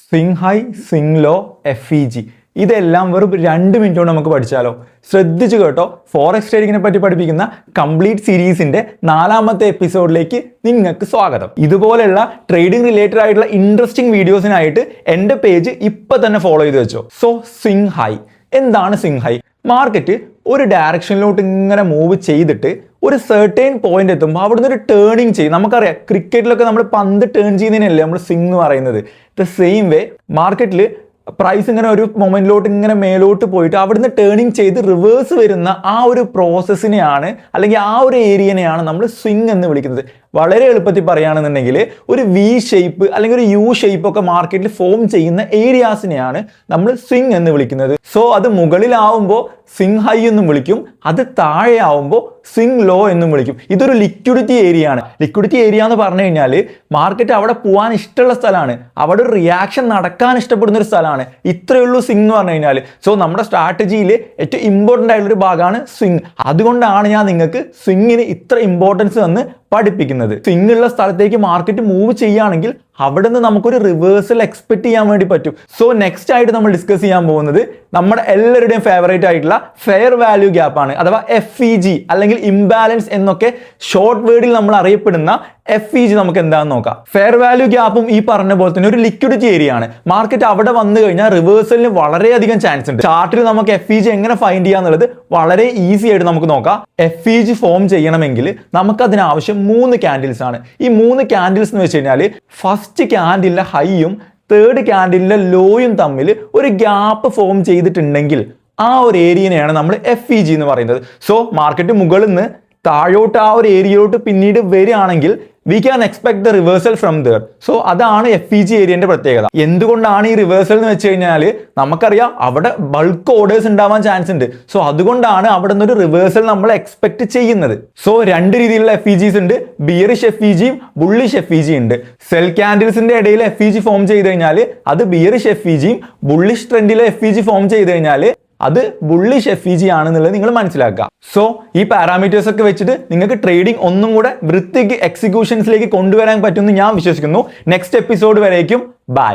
Swing high, swing low, FEG ഇതെല്ലാം വെറും 2 minute കൊണ്ട് നമുക്ക് പഠിച്ചാലോ? ശ്രദ്ധിച്ചു കേട്ടോ. ഫോറക്സ് ട്രേഡിങ്ങിനെ പറ്റി പഠിപ്പിക്കുന്ന കംപ്ലീറ്റ് സീരീസിന്റെ 4ാമത്തെ എപ്പിസോഡിലേക്ക് നിങ്ങൾക്ക് സ്വാഗതം. ഇതുപോലെയുള്ള ട്രേഡിംഗ് റിലേറ്റഡ് ആയിട്ടുള്ള ഇൻട്രസ്റ്റിംഗ് വീഡിയോസിനായിട്ട് എൻ്റെ പേജ് ഇപ്പൊ തന്നെ ഫോളോ ചെയ്ത് വെച്ചോ. സോ സ്വിംഗ് ഹൈ എന്താണ്? സ്വിംഗ് ഹൈ മാർക്കറ്റ് ഒരു ഡയറക്ഷനിലോട്ട് ഇങ്ങനെ മൂവ് ചെയ്തിട്ട് ഒരു സെർട്ടൈൻ പോയിന്റ് എത്തുമ്പോൾ അവിടുന്ന് ഒരു ടേണിങ് ചെയ്യും. നമുക്കറിയാം ക്രിക്കറ്റിലൊക്കെ നമ്മൾ പന്ത് ടേൺ ചെയ്യുന്നതിനല്ലേ നമ്മൾ സ്വിംഗ് എന്ന് പറയുന്നത്. ദ സെയിം വേ മാർക്കറ്റിൽ പ്രൈസ് ഇങ്ങനെ ഒരു മൊമെന്റിലോട്ട് ഇങ്ങനെ മേലോട്ട് പോയിട്ട് അവിടുന്ന് ടേണിങ് ചെയ്ത് റിവേഴ്സ് വരുന്ന ആ ഒരു പ്രോസസ്സിനെയാണ് അല്ലെങ്കിൽ ആ ഒരു ഏരിയനെയാണ് നമ്മൾ സ്വിംഗ് എന്ന് വിളിക്കുന്നത്. വളരെ എളുപ്പത്തിൽ പറയുകയാണെന്നുണ്ടെങ്കിൽ ഒരു V ഷേപ്പ് അല്ലെങ്കിൽ ഒരു U ഷേപ്പ് ഒക്കെ മാർക്കറ്റിൽ ഫോം ചെയ്യുന്ന ഏരിയാസിനെയാണ് നമ്മൾ സ്വിംഗ് എന്ന് വിളിക്കുന്നത്. സോ അത് മുകളിലാവുമ്പോൾ സ്വിംഗ് ഹൈ എന്നും വിളിക്കും, അത് താഴെ ആവുമ്പോൾ സ്വിംഗ് ലോ എന്നും വിളിക്കും. ഇതൊരു ലിക്വിഡിറ്റി ഏരിയ ആണ്. ലിക്വിഡിറ്റി ഏരിയ എന്ന് പറഞ്ഞു കഴിഞ്ഞാൽ മാർക്കറ്റ് അവിടെ പോകാൻ ഇഷ്ടമുള്ള സ്ഥലമാണ്, അവിടെ ഒരു റിയാക്ഷൻ നടക്കാൻ ഇഷ്ടപ്പെടുന്ന ഒരു സ്ഥലമാണ്. ഇത്രയേ ഉള്ളൂ സ്വിംഗ് എന്ന് പറഞ്ഞു കഴിഞ്ഞാൽ. സോ നമ്മുടെ സ്ട്രാറ്റജിയിൽ ഏറ്റവും ഇമ്പോർട്ടൻ്റ് ആയിട്ടുള്ളൊരു ഭാഗമാണ് സ്വിംഗ്. അതുകൊണ്ടാണ് ഞാൻ നിങ്ങൾക്ക് സ്വിങ്ങിന് ഇത്ര ഇമ്പോർട്ടൻസ് തന്ന് പഠിപ്പിക്കുന്നത്. സ്വിംഗ് ഉള്ള സ്ഥലത്തേക്ക് മാർക്കറ്റ് മൂവ് ചെയ്യുകയാണെങ്കിൽ അവിടെ നിന്ന് നമുക്കൊരു റിവേഴ്സൽ എക്സ്പെക്ട് ചെയ്യാൻ വേണ്ടി പറ്റും. സോ നെക്സ്റ്റ് ആയിട്ട് നമ്മൾ ഡിസ്കസ് ചെയ്യാൻ പോകുന്നത് നമ്മുടെ എല്ലാവരുടെയും ഫേവറേറ്റ് ആയിട്ടുള്ള ഫെയർ വാല്യൂ ഗ്യാപ്പ് ആണ്, അഥവാ FEG അല്ലെങ്കിൽ ഇംബാലൻസ് എന്നൊക്കെ ഷോർട്ട് വേർഡിൽ നമ്മൾ അറിയപ്പെടുന്ന FEG നമുക്ക് എന്താണെന്ന് നോക്കാം. ഫെയർ വാല്യൂ ഗ്യാപ്പും ഈ പറഞ്ഞ പോലെ തന്നെ ഒരു ലിക്വിഡിറ്റി ഏരിയ ആണ്. മാർക്കറ്റ് അവിടെ വന്നു കഴിഞ്ഞാൽ റിവേഴ്സലിന് വളരെയധികം ചാൻസ് ഉണ്ട്. ചാർട്ടിൽ നമുക്ക് FEG എങ്ങനെ ഫൈൻഡ് ചെയ്യാന്നുള്ളത് വളരെ ഈസി ആയിട്ട് നമുക്ക് നോക്കാം. FEG ഫോം ചെയ്യണമെങ്കിൽ നമുക്ക് അതിനാവശ്യം 3 ക്യാൻഡിൽസ് ആണ്. ഈ 3 ക്യാൻഡിൽസ് എന്ന് വെച്ച് കഴിഞ്ഞാൽ ഫസ്റ്റ് ക്യാൻഡിലിലെ ഹൈയും തേർഡ് ക്യാൻഡിലിലെ ലോയും തമ്മിൽ ഒരു ഗ്യാപ്പ് ഫോം ചെയ്തിട്ടുണ്ടെങ്കിൽ ആ ഒരു ഏരിയനെയാണ് നമ്മൾ FEG എന്ന് പറയുന്നത്. സോ മാർക്കറ്റ് മുകളിൽ നിന്ന് താഴോട്ട് ആ ഒരു ഏരിയയിലോട്ട് പിന്നീട് വരികയാണെങ്കിൽ we can expect the reversal from there. So അതാണ് FEG ഏരിയന്റെ പ്രത്യേകത. എന്തുകൊണ്ടാണ് ഈ റിവേഴ്സൽ എന്ന് വെച്ച് കഴിഞ്ഞാൽ നമുക്കറിയാം അവിടെ ബൾക്ക് ഓർഡേഴ്സ് ഉണ്ടാവാൻ ചാൻസ് ഉണ്ട്. സോ അതുകൊണ്ടാണ് അവിടെ നിന്നൊരു റിവേഴ്സൽ നമ്മൾ എക്സ്പെക്ട് ചെയ്യുന്നത്. സോ 2 രീതിയിലുള്ള FEGs ഉണ്ട്. ബിയറിഷ് FEGയും ബുള്ളിഷ് FEG ഉണ്ട്. സെൽ ക്യാൻഡിൽസിന്റെ ഇടയിൽ FEG ഫോം ചെയ്ത് കഴിഞ്ഞാൽ അത് ബിയറിഷ് FEGയും ബുള്ളിഷ് ട്രെൻഡിലെ FEG ഫോം ചെയ്ത് കഴിഞ്ഞാൽ അത് ബുള്ളിഷ് FEG ആണെന്നുള്ളത് നിങ്ങൾ മനസ്സിലാക്കുക. സോ ഈ പാരാമീറ്റേഴ്സ് ഒക്കെ വെച്ചിട്ട് നിങ്ങൾക്ക് ട്രേഡിംഗ് ഒന്നും കൂടെ വൃത്തിക്ക് എക്സിക്യൂഷൻസിലേക്ക് കൊണ്ടുവരാൻ പറ്റുമെന്ന് ഞാൻ വിശ്വസിക്കുന്നു. നെക്സ്റ്റ് എപ്പിസോഡ് വരേക്കും ബൈ.